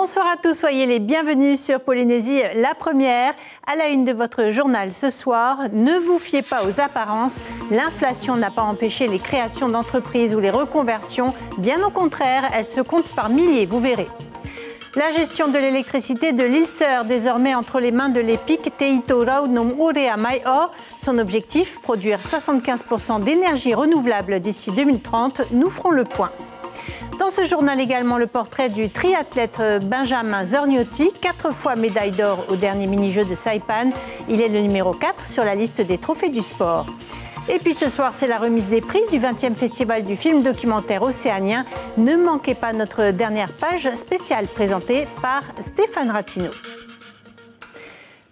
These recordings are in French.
Bonsoir à tous, soyez les bienvenus sur Polynésie la première. À la une de votre journal ce soir, ne vous fiez pas aux apparences. L'inflation n'a pas empêché les créations d'entreprises ou les reconversions. Bien au contraire, elles se comptent par milliers, vous verrez. La gestion de l'électricité de l'île Sœur, désormais entre les mains de l'EPIC Te Ito Rau Nom Orea Mai O. Son objectif, produire 75% d'énergie renouvelable d'ici 2030. Nous ferons le point. Dans ce journal également, le portrait du triathlète Benjamin Zorniotti, 4 fois médaille d'or au dernier mini-jeu de Saipan. Il est le numéro 4 sur la liste des trophées du sport. Et puis ce soir, c'est la remise des prix du 20e Festival du film documentaire océanien. Ne manquez pas notre dernière page spéciale présentée par Stéphane Ratino.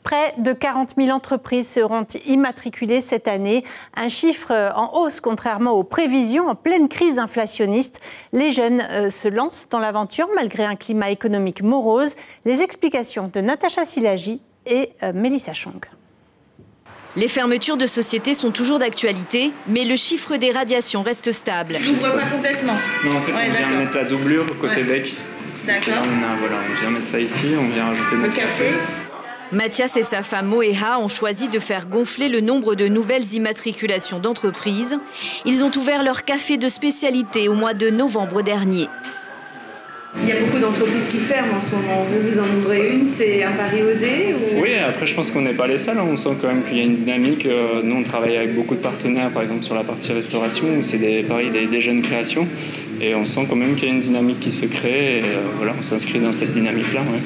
Près de 40 000 entreprises seront immatriculées cette année, un chiffre en hausse contrairement aux prévisions en pleine crise inflationniste. Les jeunes se lancent dans l'aventure malgré un climat économique morose. Les explications de Natacha Silagi et Mélissa Chong. Les fermetures de sociétés sont toujours d'actualité, mais le chiffre des radiations reste stable. Je n'ouvre pas complètement. Non, en fait, on vient mettre la doublure côté bec. D'accord. On vient mettre ça ici, on vient rajouter notre café. Mathias et sa femme Moeha ont choisi de faire gonfler le nombre de nouvelles immatriculations d'entreprises. Ils ont ouvert leur café de spécialité au mois de novembre dernier. Il y a beaucoup d'entreprises qui ferment en ce moment. Vous en ouvrez une, c'est un pari osé ou... Oui, après je pense qu'on n'est pas les seuls. On sent quand même qu'il y a une dynamique. Nous, on travaille avec beaucoup de partenaires, par exemple sur la partie restauration, où c'est des jeunes créations. Et on sent quand même qu'il y a une dynamique qui se crée. Et voilà, on s'inscrit dans cette dynamique-là. Ouais.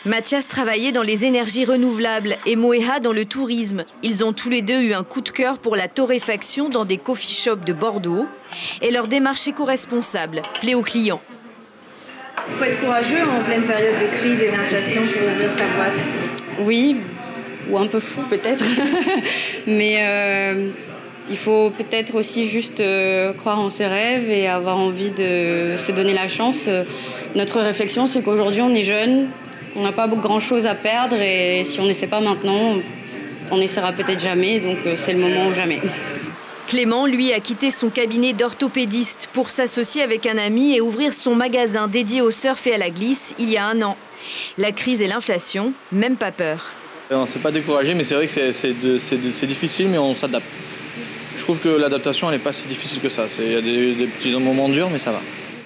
Mathias travaillait dans les énergies renouvelables et Moeha dans le tourisme. Ils ont tous les deux eu un coup de cœur pour la torréfaction dans des coffee shops de Bordeaux. Et leur démarche éco-responsable plaît aux clients. Il faut être courageux en pleine période de crise et d'inflation pour ouvrir sa boîte. Oui, ou un peu fou peut-être. Mais il faut peut-être aussi juste croire en ses rêves et avoir envie de se donner la chance. Notre réflexion, c'est qu'aujourd'hui, on est jeunes, on n'a pas grand-chose à perdre et si on n'essaie pas maintenant, on n'essaiera peut-être jamais. Donc c'est le moment ou jamais. Clément, lui, a quitté son cabinet d'orthopédiste pour s'associer avec un ami et ouvrir son magasin dédié au surf et à la glisse il y a 1 an. La crise et l'inflation, même pas peur. On ne s'est pas découragé, mais c'est vrai que c'est difficile, mais on s'adapte. Je trouve que l'adaptation, elle n'est pas si difficile que ça. Il y a des petits moments durs, mais ça va.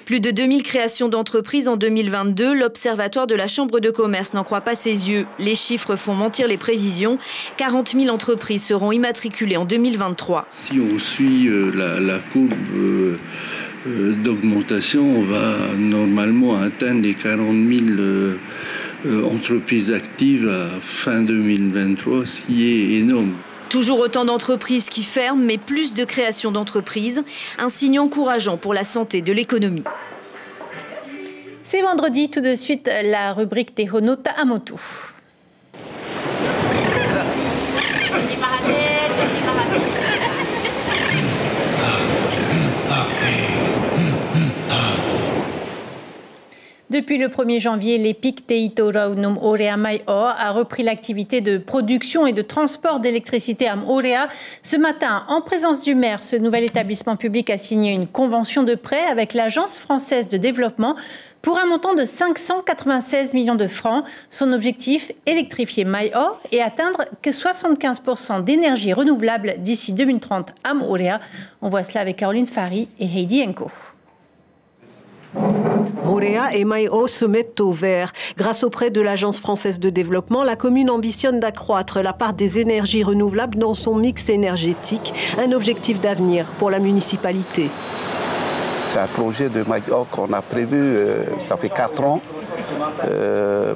Plus de 2000 créations d'entreprises en 2022, l'Observatoire de la Chambre de commerce n'en croit pas ses yeux. Les chiffres font mentir les prévisions. 40 000 entreprises seront immatriculées en 2023. Si on suit la courbe d'augmentation, on va normalement atteindre les 40 000 entreprises actives à fin 2023, ce qui est énorme. Toujours autant d'entreprises qui ferment, mais plus de création d'entreprises. Un signe encourageant pour la santé de l'économie. C'est vendredi, tout de suite la rubrique Tehono Ta'amotu. Depuis le 1er janvier, l'EPIC Te Ito Rau Nom Orea Mai O a repris l'activité de production et de transport d'électricité à Moorea. Ce matin, en présence du maire, ce nouvel établissement public a signé une convention de prêt avec l'Agence française de développement pour un montant de 596 millions de francs. Son objectif, électrifier Mai O et atteindre que 75% d'énergie renouvelable d'ici 2030 à Moorea. On voit cela avec Caroline Fary et Heidi Enko. Moorea et Mai O se mettent au vert. Grâce au prêt de l'Agence française de développement, la commune ambitionne d'accroître la part des énergies renouvelables dans son mix énergétique, un objectif d'avenir pour la municipalité. C'est un projet de Mai O qu'on a prévu, ça fait 4 ans,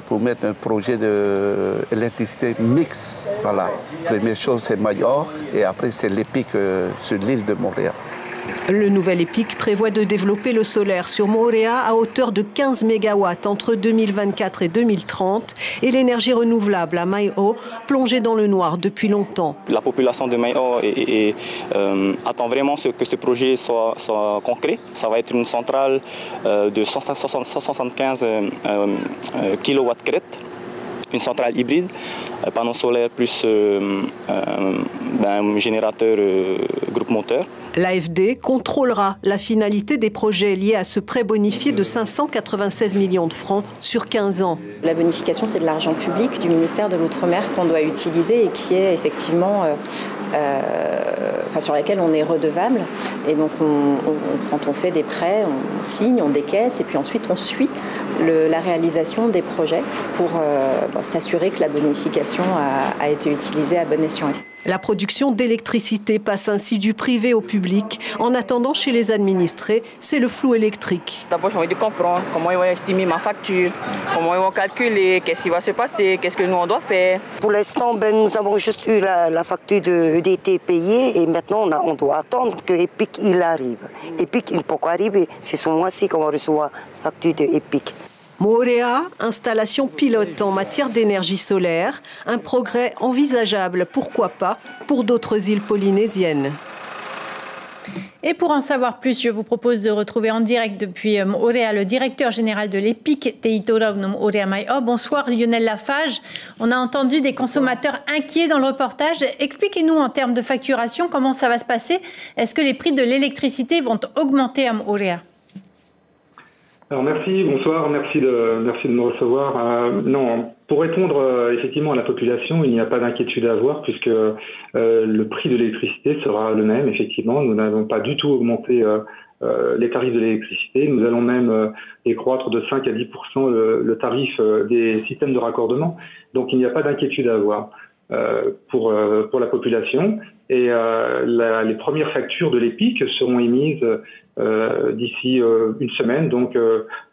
pour mettre un projet d'électricité mix. Voilà. Première chose, c'est Mai O et après, c'est l'EPIC sur l'île de Moorea. Le nouvel EPIC prévoit de développer le solaire sur Moorea à hauteur de 15 MW entre 2024 et 2030 et l'énergie renouvelable à Mai O plongée dans le noir depuis longtemps. La population de Mai O attend vraiment que ce projet soit concret. Ça va être une centrale de 175 kW crête une centrale hybride, panneaux solaires plus générateur groupe moteur. L'AFD contrôlera la finalité des projets liés à ce prêt bonifié de 596 millions de francs sur 15 ans. La bonification, c'est de l'argent public du ministère de l'Outre-mer qu'on doit utiliser et qui est effectivement sur laquelle on est redevable. Et donc, quand on fait des prêts, on signe, on décaisse et puis ensuite on suit la réalisation des projets pour s'assurer que la bonification a été utilisée à bon escient. La production d'électricité passe ainsi du privé au public. En attendant, chez les administrés, c'est le flou électrique. D'abord, j'ai envie de comprendre comment ils vont estimer ma facture, comment ils vont calculer, qu'est-ce qui va se passer, qu'est-ce que nous on doit faire. Pour l'instant, nous avons juste eu la facture de EDT payée et maintenant on doit attendre que EPIC il arrive. EPIC, il peut arriver, c'est ce mois-ci qu'on va recevoir la facture de EPIC. Moorea, installation pilote en matière d'énergie solaire, un progrès envisageable, pourquoi pas, pour d'autres îles polynésiennes. Et pour en savoir plus, je vous propose de retrouver en direct depuis Moorea le directeur général de l'EPIC, Teitora Moorea Mai'o. Bonsoir Lionel Lafage. On a entendu des consommateurs inquiets dans le reportage. Expliquez-nous en termes de facturation comment ça va se passer. Est-ce que les prix de l'électricité vont augmenter à Moorea ? Alors merci, bonsoir, merci de me recevoir. Non, pour répondre effectivement à la population, il n'y a pas d'inquiétude à avoir puisque le prix de l'électricité sera le même, effectivement. Nous n'avons pas du tout augmenté les tarifs de l'électricité. Nous allons même décroître de 5 à 10% le tarif des systèmes de raccordement. Donc il n'y a pas d'inquiétude à avoir pour la population. Et les premières factures de l'EPIC seront émises d'ici une semaine, donc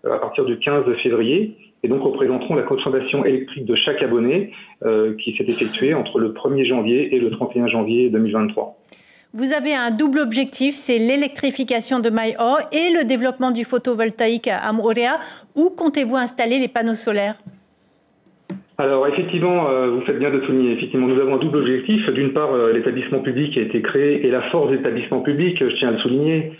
à partir du 15 février, et donc représenteront la consommation électrique de chaque abonné qui s'est effectuée entre le 1er janvier et le 31 janvier 2023. Vous avez un double objectif, c'est l'électrification de Mai'o et le développement du photovoltaïque à Moorea. Où comptez-vous installer les panneaux solaires ? Alors effectivement, vous faites bien de souligner, effectivement, nous avons un double objectif. D'une part, l'établissement public a été créé et la force de l'établissement public, je tiens à le souligner,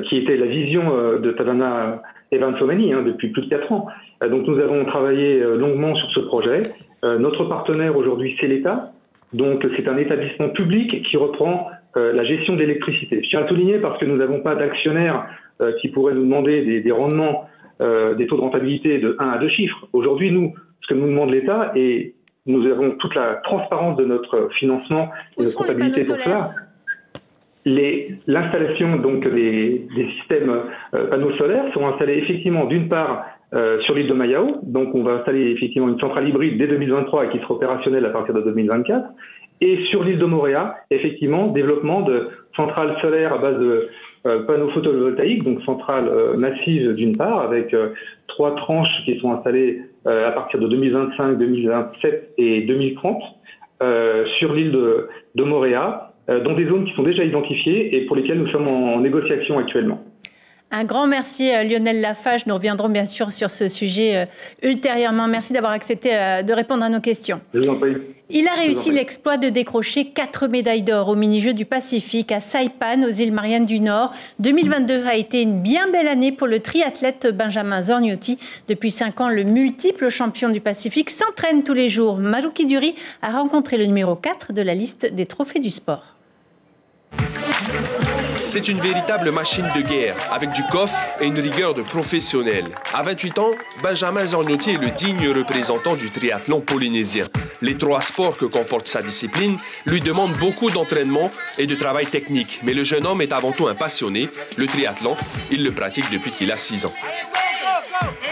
qui était la vision de Tavana Evansomani depuis plus de 4 ans. Donc nous avons travaillé longuement sur ce projet. Notre partenaire aujourd'hui, c'est l'État. Donc c'est un établissement public qui reprend la gestion de l'électricité. Je tiens à le souligner parce que nous n'avons pas d'actionnaires qui pourraient nous demander des rendements, des taux de rentabilité de 1 à 2 chiffres. Aujourd'hui, ce que nous demande l'État, et nous avons toute la transparence de notre financement et de notre comptabilité pour cela. L'installation donc des systèmes panneaux solaires seront installés effectivement d'une part sur l'île de Mai'o, donc on va installer effectivement une centrale hybride dès 2023 et qui sera opérationnelle à partir de 2024, et sur l'île de Moorea, effectivement, développement de centrales solaires à base de panneaux photovoltaïques, donc centrales massives d'une part, avec 3 tranches qui sont installées à partir de 2025, 2027 et 2030 sur l'île de Moorea, dans des zones qui sont déjà identifiées et pour lesquelles nous sommes en négociation actuellement. Un grand merci Lionel Lafage. Nous reviendrons bien sûr sur ce sujet ultérieurement. Merci d'avoir accepté de répondre à nos questions. Je vous en prie. Il a réussi l'exploit de décrocher 4 médailles d'or aux mini-jeux du Pacifique à Saipan, aux îles Mariannes du Nord. 2022 a été une bien belle année pour le triathlète Benjamin Zorniotti. Depuis 5 ans, le multiple champion du Pacifique s'entraîne tous les jours. Maruki Duri a rencontré le numéro 4 de la liste des trophées du sport. C'est une véritable machine de guerre, avec du coffre et une rigueur de professionnel. À 28 ans, Benjamin Zorniotti est le digne représentant du triathlon polynésien. Les 3 sports que comporte sa discipline lui demandent beaucoup d'entraînement et de travail technique. Mais le jeune homme est avant tout un passionné. Le triathlon, il le pratique depuis qu'il a 6 ans.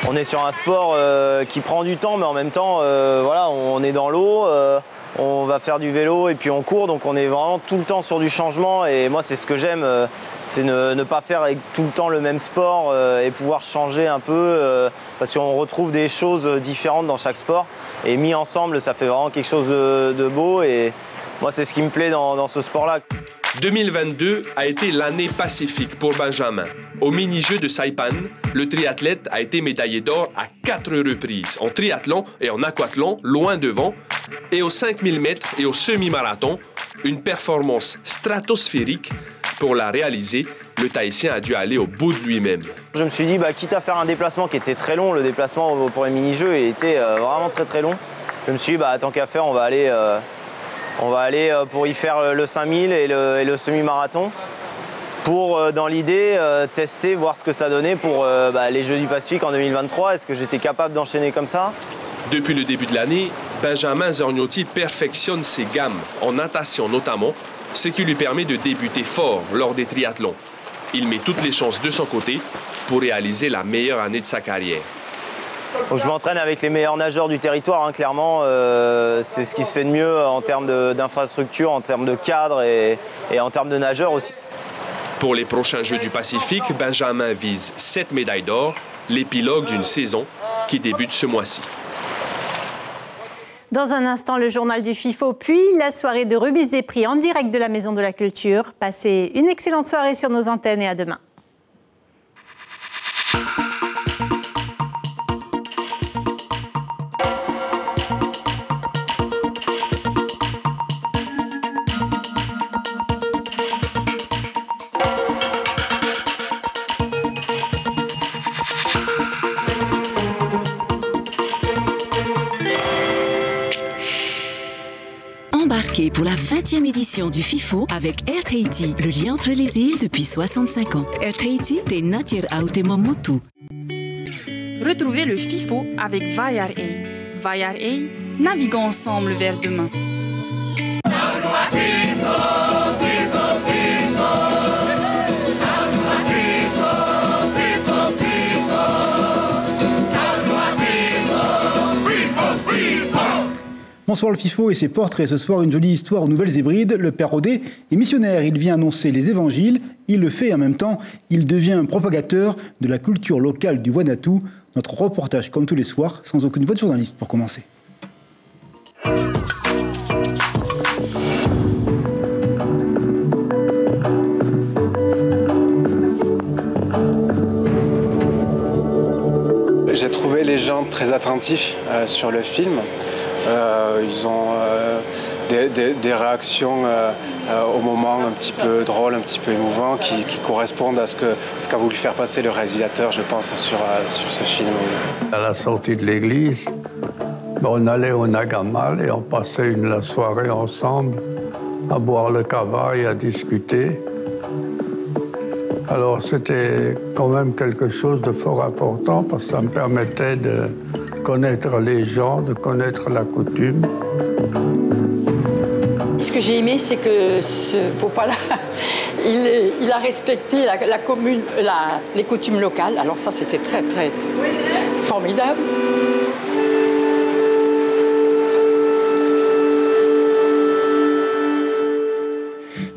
On est sur un sport qui prend du temps, mais en même temps, voilà, on est dans l'eau. On va faire du vélo et puis on court, donc on est vraiment tout le temps sur du changement et moi c'est ce que j'aime, c'est ne pas faire tout le temps le même sport et pouvoir changer un peu parce qu'on retrouve des choses différentes dans chaque sport et mis ensemble ça fait vraiment quelque chose de beau et moi c'est ce qui me plaît dans ce sport-là. 2022 a été l'année pacifique pour Benjamin. Au mini-jeu de Saipan, le triathlète a été médaillé d'or à 4 reprises, en triathlon et en aquathlon, loin devant, et aux 5000 mètres et au semi-marathon, une performance stratosphérique Pour la réaliser, le Tahitien a dû aller au bout de lui-même. Je me suis dit, quitte à faire un déplacement qui était très long, le déplacement pour les mini-jeux était vraiment très long. Je me suis dit, tant qu'à faire, on va aller pour y faire le 5000 et le semi-marathon. Pour, dans l'idée, tester, voir ce que ça donnait pour les Jeux du Pacifique en 2023. Est-ce que j'étais capable d'enchaîner comme ça? Depuis le début de l'année, Benjamin Zorniotti perfectionne ses gammes, en natation notamment, ce qui lui permet de débuter fort lors des triathlons. Il met toutes les chances de son côté pour réaliser la meilleure année de sa carrière. Je m'entraîne avec les meilleurs nageurs du territoire, clairement. C'est ce qui se fait de mieux en termes d'infrastructure, en termes de cadre et en termes de nageurs aussi. Pour les prochains Jeux du Pacifique, Benjamin vise 7 médailles d'or, l'épilogue d'une saison qui débute ce mois-ci. Dans un instant, le journal du FIFO, puis la soirée de remise des prix en direct de la Maison de la Culture. Passez une excellente soirée sur nos antennes et à demain. Pour la 20e édition du FIFO avec Air Tahiti, le lien entre les îles depuis 65 ans. Air Tahiti, te natir Aotemomotu. Retrouvez le FIFO avec Vayar Air. Vayar Air, naviguons ensemble vers demain. Bonsoir le FIFO et ses portraits. Ce soir, une jolie histoire aux Nouvelles Hébrides. Le père Audet est missionnaire. Il vient annoncer les évangiles. Il le fait et en même temps, il devient un propagateur de la culture locale du Vanuatu. Notre reportage, comme tous les soirs, sans aucune voix de journaliste pour commencer. J'ai trouvé les gens très attentifs sur le film. Ils ont des réactions au moment un petit peu drôles, un petit peu émouvants qui correspondent à ce qu'a voulu faire passer le réalisateur, je pense, sur ce film. À la sortie de l'église, on allait au Nagamal et on passait la soirée ensemble à boire le kava et à discuter. Alors c'était quand même quelque chose de fort important parce que ça me permettait de connaître les gens, de connaître la coutume. Ce que j'ai aimé, c'est que ce papa-là, il a respecté la commune, les coutumes locales. Alors ça, c'était très, très formidable.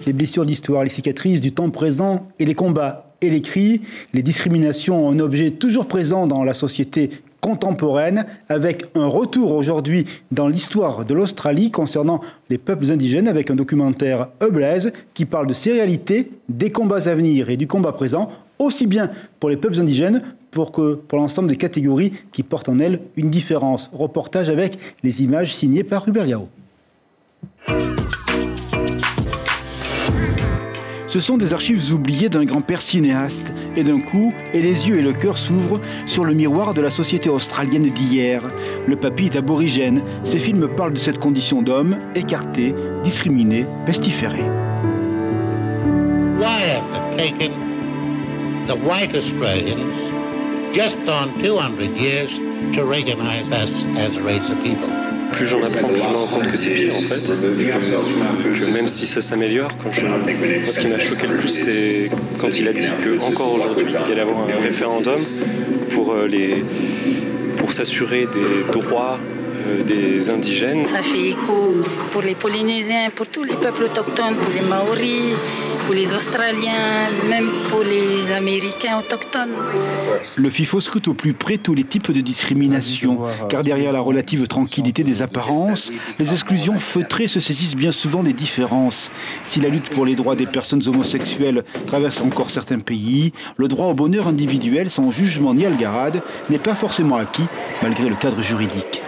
Les blessures d'histoire, les cicatrices du temps présent et les combats et les cris, les discriminations, un objet toujours présent dans la société contemporaine, avec un retour aujourd'hui dans l'histoire de l'Australie concernant les peuples indigènes, avec un documentaire Blaise qui parle de ces réalités, des combats à venir et du combat présent, aussi bien pour les peuples indigènes que pour l'ensemble des catégories qui portent en elles une différence. Reportage avec les images signées par Hubert Liao. Ce sont des archives oubliées d'un grand-père cinéaste. Et d'un coup, et les yeux et le cœur s'ouvrent sur le miroir de la société australienne d'hier. Le papy est aborigène. Ces films parlent de cette condition d'homme, écarté, discriminé, pestiféré. Why have taken the white Australians just on 200 years to recognize us as a race of people? Plus j'en apprends, plus je me rends compte que c'est pire en fait, et que même si ça s'améliore, moi ce qui m'a choqué le plus c'est quand il a dit qu'encore aujourd'hui il allait avoir un référendum pour s'assurer des droits des indigènes. Ça fait écho pour les Polynésiens, pour tous les peuples autochtones, pour les Maoris, pour les Australiens, même pour les Américains autochtones. Le FIFO scrute au plus près tous les types de discrimination, car derrière la relative tranquillité des apparences, les exclusions feutrées se saisissent bien souvent des différences. Si la lutte pour les droits des personnes homosexuelles traverse encore certains pays, le droit au bonheur individuel sans jugement ni algarade n'est pas forcément acquis, malgré le cadre juridique.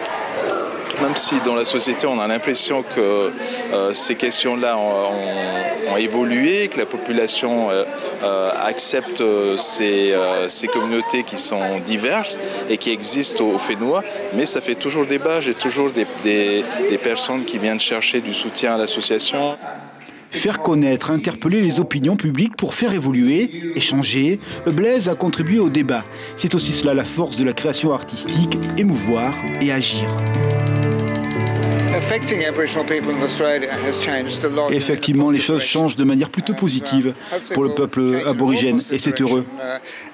Même si dans la société on a l'impression que ces questions-là ont évolué, que la population accepte ces communautés qui sont diverses et qui existent au Fénois, mais ça fait toujours débat. J'ai toujours des personnes qui viennent chercher du soutien à l'association. Faire connaître, interpeller les opinions publiques pour faire évoluer, échanger, Blaise a contribué au débat. C'est aussi cela la force de la création artistique, émouvoir et agir. Effectivement, les choses changent de manière plutôt positive pour le peuple aborigène et c'est heureux.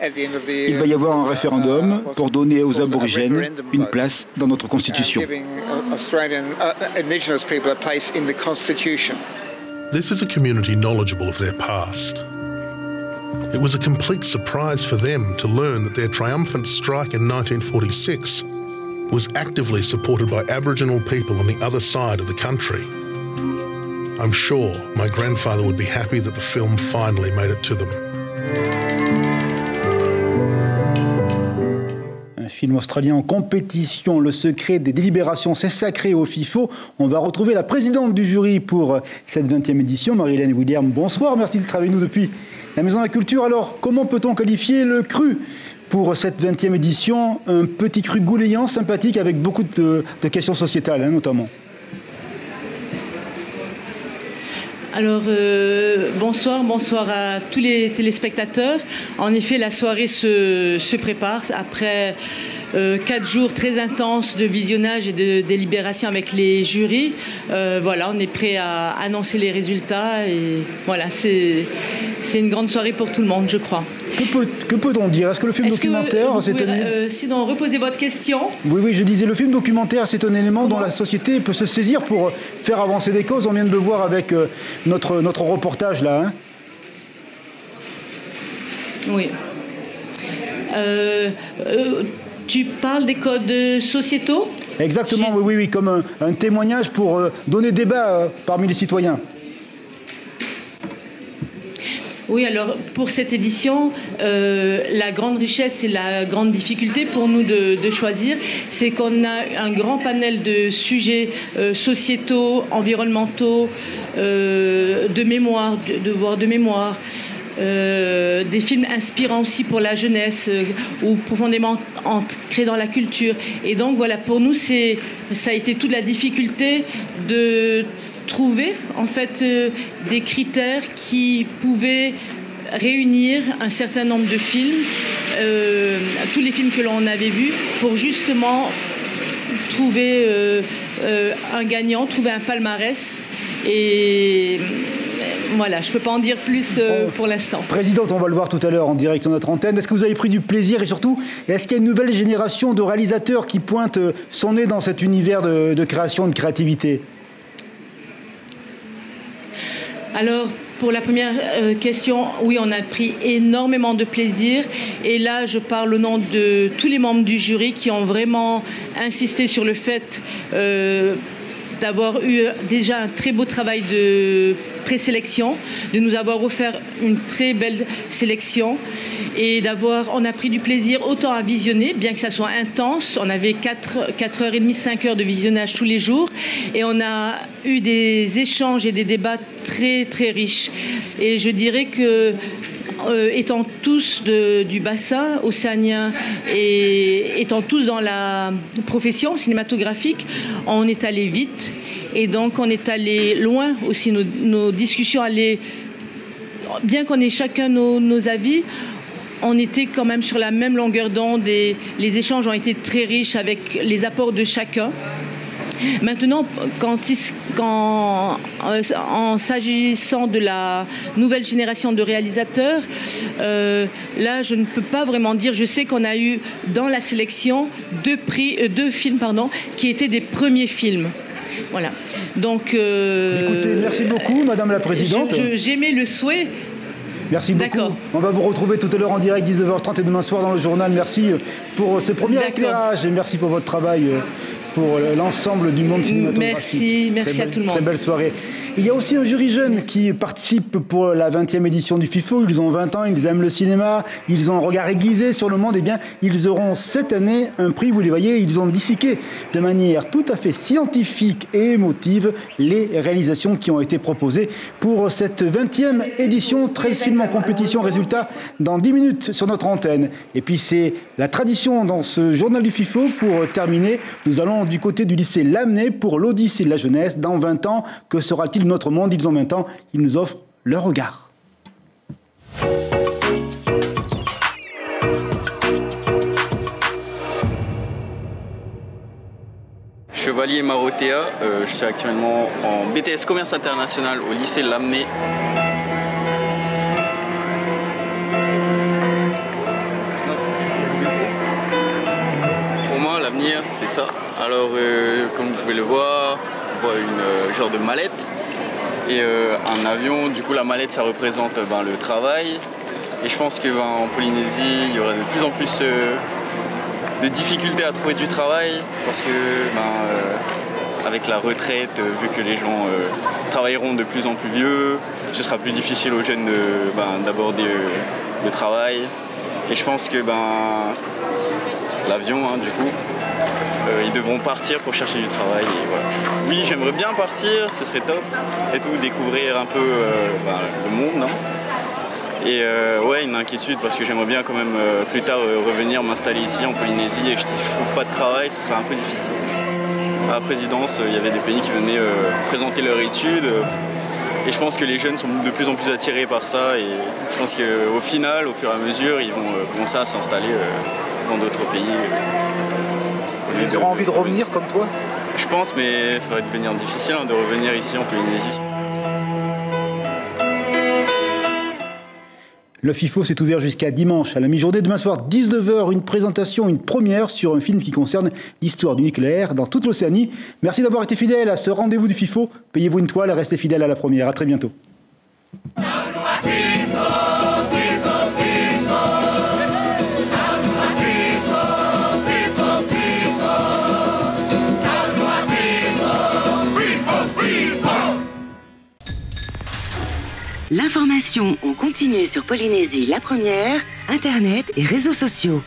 Il va y avoir un référendum pour donner aux aborigènes une place dans notre constitution. This is a community knowledgeable of their past. It was a complete surprise for them to learn that their triumphant strike in 1946 was actively supported by Aboriginal people on the other side of the country. I'm sure my grandfather would be happy that the film finally made it to them. Un film australien en compétition, Le secret des délibérations, c'est sacré au FIFO. On va retrouver la présidente du jury pour cette 20e édition, Marie-Hélène William. Bonsoir, merci d'être avec nous depuis la Maison de la Culture. Alors, comment peut-on qualifier le cru pour cette 20e édition? Un petit cru goulayant, sympathique, avec beaucoup de questions sociétales, notamment. Alors, bonsoir à tous les téléspectateurs. En effet, la soirée se prépare après 4 jours très intenses de visionnage et de délibération avec les jurys. Voilà, on est prêt à annoncer les résultats et voilà, c'est une grande soirée pour tout le monde, je crois. Que peut-on dire? Est-ce que le film documentaire, c'est sinon, reposez votre question. Oui, je disais, le film documentaire, c'est un élément dont la société peut se saisir pour faire avancer des causes. On vient de le voir avec notre reportage là. Oui. Tu parles des codes sociétaux? Exactement, oui, comme un témoignage pour donner débat parmi les citoyens. Oui, alors pour cette édition, la grande richesse et la grande difficulté pour nous de choisir, c'est qu'on a un grand panel de sujets sociétaux, environnementaux, de mémoire, devoirs de mémoire, des films inspirants aussi pour la jeunesse ou profondément ancrés dans la culture. Et donc voilà, pour nous, ça a été toute la difficulté de trouver en fait des critères qui pouvaient réunir un certain nombre de films, tous les films que l'on avait vus, pour justement trouver un gagnant, trouver un palmarès. Et voilà, je ne peux pas en dire plus pour l'instant. Présidente, on va le voir tout à l'heure en direct sur notre antenne. Est-ce que vous avez pris du plaisir et surtout, est-ce qu'il y a une nouvelle génération de réalisateurs qui pointent son nez dans cet univers de création, de créativité? Alors, pour la première question, oui, on a pris énormément de plaisir. Et là, je parle au nom de tous les membres du jury qui ont vraiment insisté sur le fait d'avoir eu déjà un très beau travail de présélection, de nous avoir offert une très belle sélection et on a pris du plaisir autant à visionner, bien que ça soit intense. On avait 4h30, 5 heures de visionnage tous les jours et on a eu des échanges et des débats très très riches. Et je dirais que étant tous du bassin océanien et étant tous dans la profession cinématographique, on est allé vite et donc on est allé loin aussi. Nos discussions allaient, bien qu'on ait chacun nos avis, on était quand même sur la même longueur d'onde et les échanges ont été très riches avec les apports de chacun. Maintenant, en s'agissant de la nouvelle génération de réalisateurs, là, je ne peux pas vraiment dire. Je sais qu'on a eu dans la sélection deux films qui étaient des premiers films. Voilà. Donc, écoutez, merci beaucoup, Madame la Présidente. J'aimais le souhait. Merci beaucoup. On va vous retrouver tout à l'heure en direct, 19h30 et demain soir dans le journal. Merci pour ce premier éclairage et merci pour votre travail pour l'ensemble du monde cinématographique. Merci à tout le monde. Très belle soirée. Il y a aussi un jury jeune qui participe pour la 20e édition du FIFO. Ils ont 20 ans, ils aiment le cinéma, ils ont un regard aiguisé sur le monde. Eh bien, ils auront cette année un prix, vous les voyez, ils ont disséqué de manière tout à fait scientifique et émotive les réalisations qui ont été proposées pour cette 20e édition. 13 films en compétition, résultat dans 10 minutes sur notre antenne. Et puis c'est la tradition dans ce journal du FIFO. Pour terminer, nous allons du côté du lycée Lamennais pour l'Odyssée de la jeunesse. Dans 20 ans, que sera-t-il de notre monde? Ils ont 20 ans, ils nous offrent leur regard. Chevalier Marotea, je suis actuellement en BTS Commerce International au lycée Lamennais. Pour moi, l'avenir, c'est ça. Alors, comme vous pouvez le voir, on voit une genre de mallette et un avion. Du coup, la mallette, ça représente le travail. Et je pense qu'en Polynésie, il y aura de plus en plus de difficultés à trouver du travail parce que avec la retraite, vu que les gens travailleront de plus en plus vieux, ce sera plus difficile aux jeunes d'aborder le travail. Et je pense que l'avion, du coup, ils devront partir pour chercher du travail. Et voilà. Oui, j'aimerais bien partir, ce serait top, et tout, découvrir un peu le monde. Hein. Et une inquiétude parce que j'aimerais bien quand même plus tard revenir m'installer ici en Polynésie et je trouve pas de travail, ce serait un peu difficile. À la présidence, il y avait des pays qui venaient présenter leurs études et je pense que les jeunes sont de plus en plus attirés par ça et je pense qu'au final, au fur et à mesure, ils vont commencer à s'installer dans d'autres pays. Ils auront envie de revenir comme toi? Je pense, mais ça va devenir difficile de revenir ici en Polynésie. Le FIFO s'est ouvert jusqu'à dimanche à la mi-journée. Demain soir, 19h, une présentation, une première sur un film qui concerne l'histoire du nucléaire dans toute l'Océanie. Merci d'avoir été fidèle à ce rendez-vous du FIFO. Payez-vous une toile et restez fidèle à la première. À très bientôt. L'information en continu sur Polynésie la première, Internet et réseaux sociaux.